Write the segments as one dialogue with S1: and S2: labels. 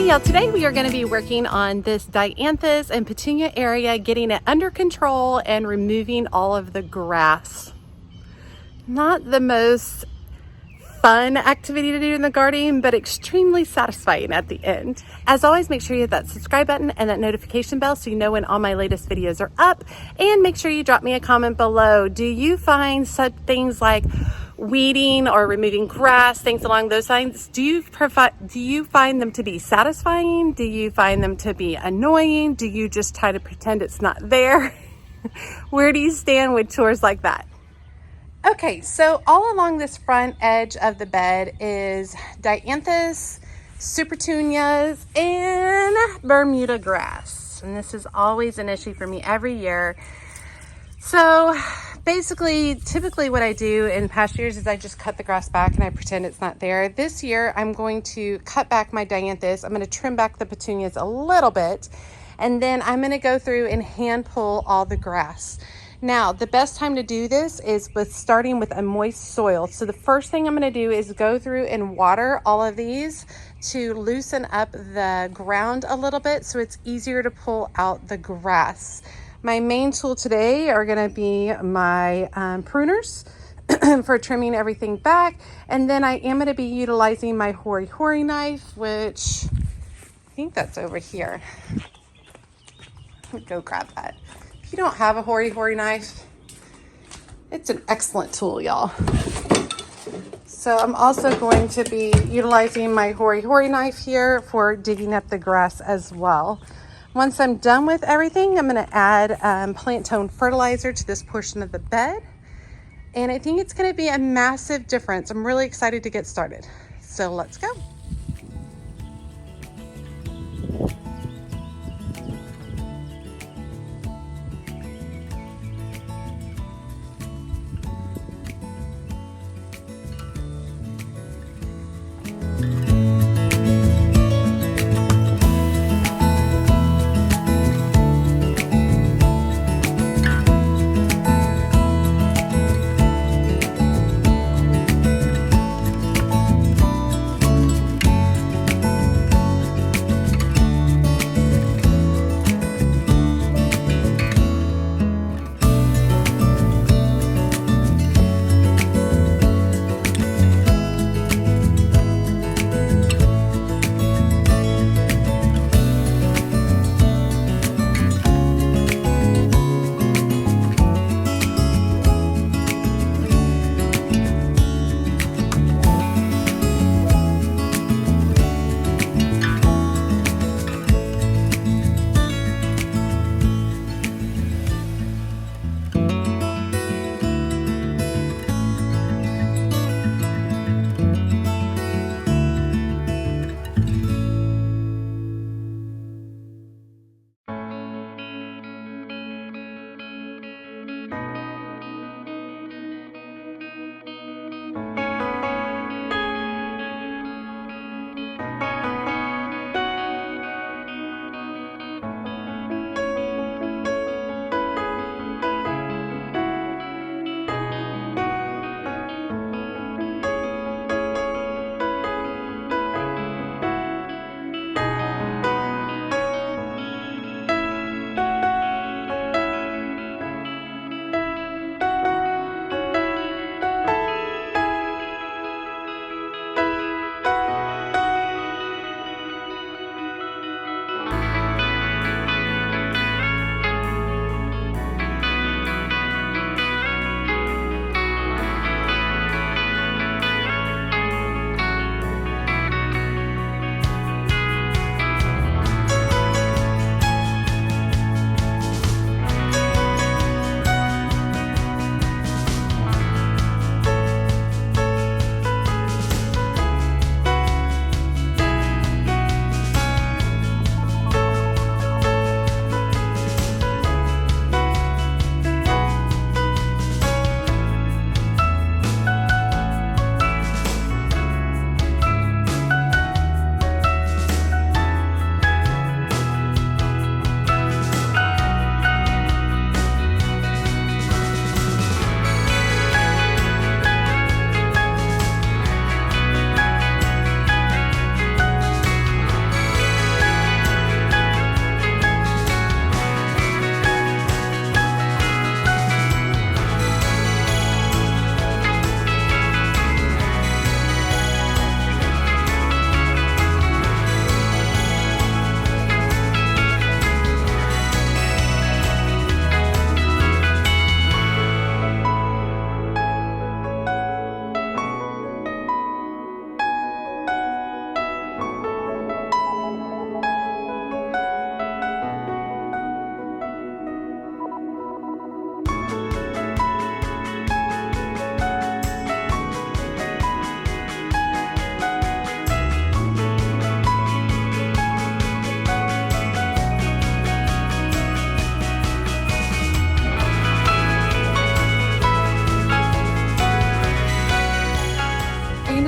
S1: Hey y'all, today we are going to be working on this dianthus and petunia area, getting it under control and removing all of the grass. Not the most fun activity to do in the garden, but extremely satisfying at the end. As always, make sure you hit that subscribe button and that notification bell so you know when all my latest videos are up, and make sure you drop me a comment below. Do you find such things like weeding or removing grass, things along those lines, do you find them to be satisfying? Do you find them to be annoying? Do you just try to pretend it's not there? Where do you stand with chores like that? Okay, so all along this front edge of the bed is dianthus, super petunias, and Bermuda grass. And this is always an issue for me every year. So basically, typically what I do in past years is I just cut the grass back and I pretend it's not there. This year, I'm going to cut back my dianthus. I'm going to trim back the petunias a little bit, and then I'm going to go through and hand pull all the grass. Now, the best time to do this is starting with a moist soil. So the first thing I'm going to do is go through and water all of these to loosen up the ground a little bit so it's easier to pull out the grass. My main tool today are going to be my pruners for trimming everything back. And then I am going to be utilizing my hori knife, which I think that's over here. Let me go grab that. If you don't have a hori knife, it's an excellent tool, y'all. So I'm also going to be utilizing my hori knife here for digging up the grass as well. Once I'm done with everything, I'm going to add plant tone fertilizer to this portion of the bed. And I think it's going to be a massive difference. I'm really excited to get started. So let's go.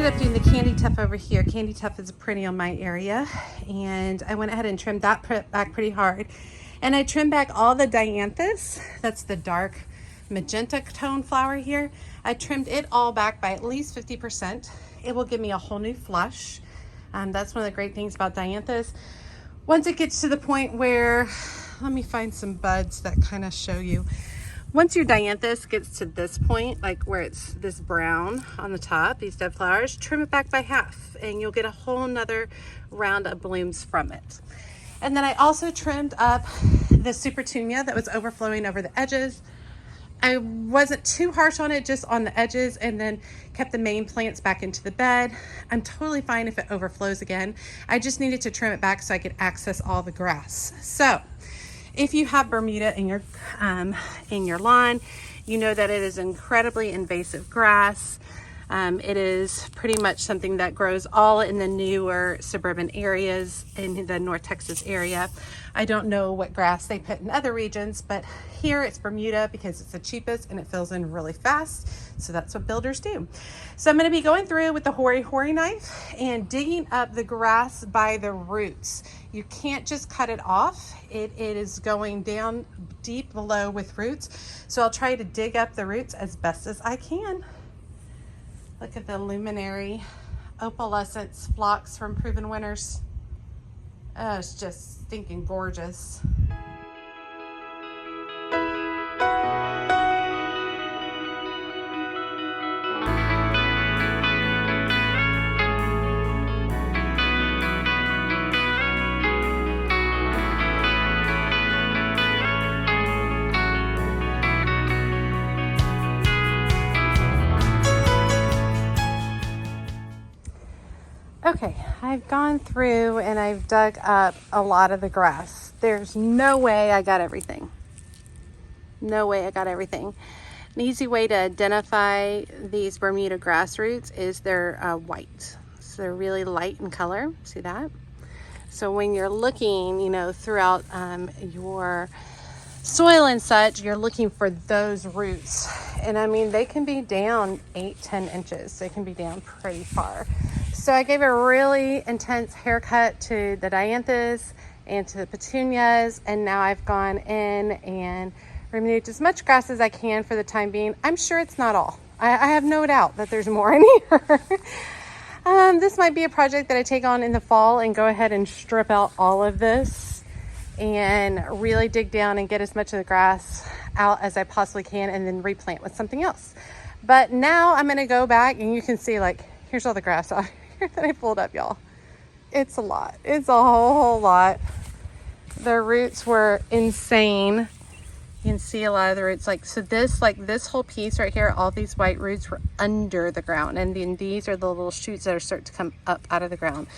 S1: ended up doing the candy tuft over here. Candy tuft is pretty on my area, and I went ahead and trimmed that back pretty hard. And I trimmed back all the dianthus. That's the dark magenta tone flower here. I trimmed it all back by at least 50%. It will give me a whole new flush. That's one of the great things about dianthus. Once it gets to the point where, let me find some buds that kind of show you. Once your dianthus gets to this point, like where it's this brown on the top, these dead flowers, trim it back by half and you'll get a whole nother round of blooms from it. And then I also trimmed up the supertunia that was overflowing over the edges. I wasn't too harsh on it, just on the edges, and then kept the main plants back into the bed. I'm totally fine if it overflows again. I just needed to trim it back so I could access all the grass. So if you have Bermuda in your lawn, you know that it is incredibly invasive grass. It is pretty much something that grows all in the newer suburban areas in the North Texas area. I don't know what grass they put in other regions, but here it's Bermuda because it's the cheapest and it fills in really fast. So that's what builders do. So I'm going to be going through with the hori knife and digging up the grass by the roots. You can't just cut it off. It is going down deep below with roots. So I'll try to dig up the roots as best as I can. Look at the luminary opalescence phlox from Proven Winners. Oh, it's just stinking gorgeous. Okay, I've gone through and I've dug up a lot of the grass. There's no way I got everything. No way I got everything. An easy way to identify these Bermuda grass roots is they're white. So they're really light in color. See that? So when you're looking, you know, throughout your soil and such, you're looking for those roots. And I mean, they can be down 8-10 inches. They can be down pretty far. So I gave a really intense haircut to the dianthus and to the petunias, and now I've gone in and removed as much grass as I can for the time being. I'm sure it's not all. I have no doubt that there's more in here. This might be a project that I take on in the fall and go ahead and strip out all of this and really dig down and get as much of the grass out as I possibly can and then replant with something else. But now I'm going to go back and you can see, like, here's all the grass out here that I pulled up, y'all. It's a lot. It's a whole lot. The roots were insane. You can see a lot of the roots. So this whole piece right here, all these white roots were under the ground. And then these are the little shoots that are starting to come up out of the ground.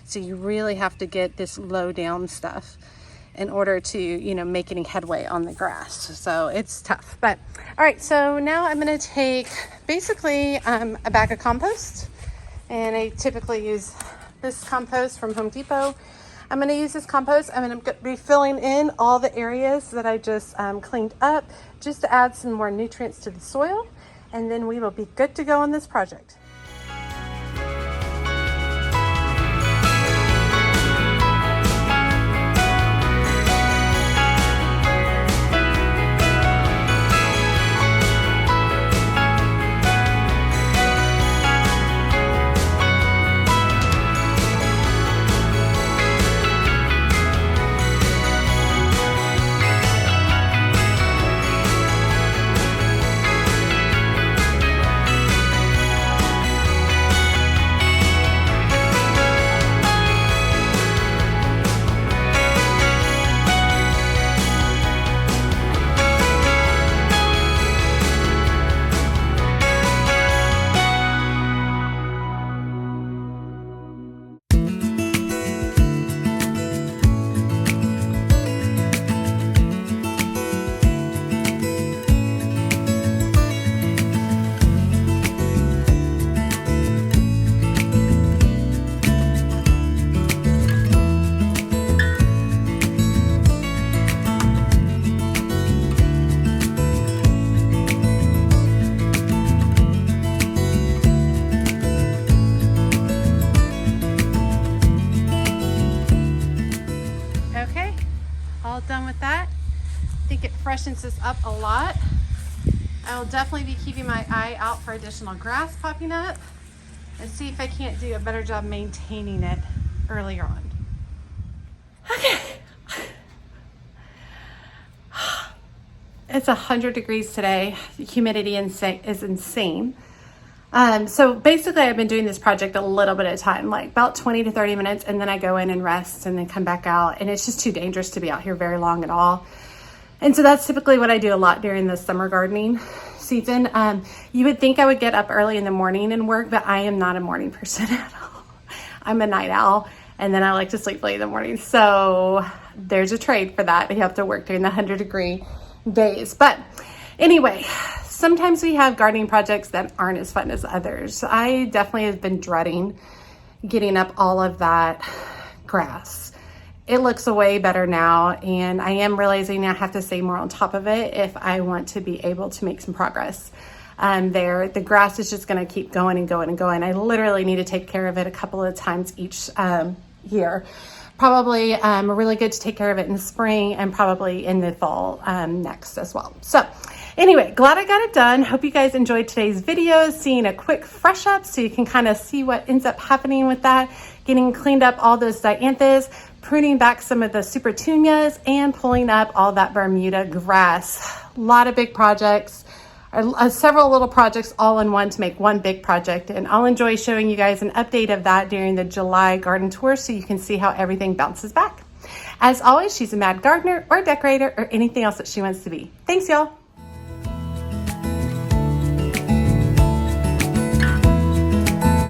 S1: So you really have to get this low down stuff in order to, you know, make any headway on the grass. So it's tough. But all right, so now I'm going to take basically a bag of compost. And I typically use this compost from Home Depot. I'm going to use this compost. I'm going to be filling in all the areas that I just cleaned up, just to add some more nutrients to the soil. And then we will be good to go on this project. freshness this up a lot. I will definitely be keeping my eye out for additional grass popping up and see if I can't do a better job maintaining it earlier on. Okay. It's 100 degrees today. The humidity is insane. So basically I've been doing this project a little bit at a time, like about 20 to 30 minutes, and then I go in and rest and then come back out, and it's just too dangerous to be out here very long at all. And so that's typically what I do a lot during the summer gardening season. You would think I would get up early in the morning and work, but I am not a morning person at all. I'm a night owl, and then I like to sleep late in the morning. So there's a trade for that. You have to work during the 100-degree days. But anyway, sometimes we have gardening projects that aren't as fun as others. I definitely have been dreading getting up all of that grass. It looks way better now, and I am realizing I have to stay more on top of it if I want to be able to make some progress. The grass is just going to keep going and going and going. I literally need to take care of it a couple of times each year. Probably really good to take care of it in the spring and probably in the fall next as well. So anyway, glad I got it done. Hope you guys enjoyed today's video, seeing a quick fresh up so you can kind of see what ends up happening with that, getting cleaned up all those dianthus, pruning back some of the supertunias, and pulling up all that Bermuda grass. A lot of big projects. Several little projects all in one to make one big project, and I'll enjoy showing you guys an update of that during the July garden tour so you can see how everything bounces back. As always, she's a mad gardener or decorator or anything else that she wants to be. Thanks, y'all.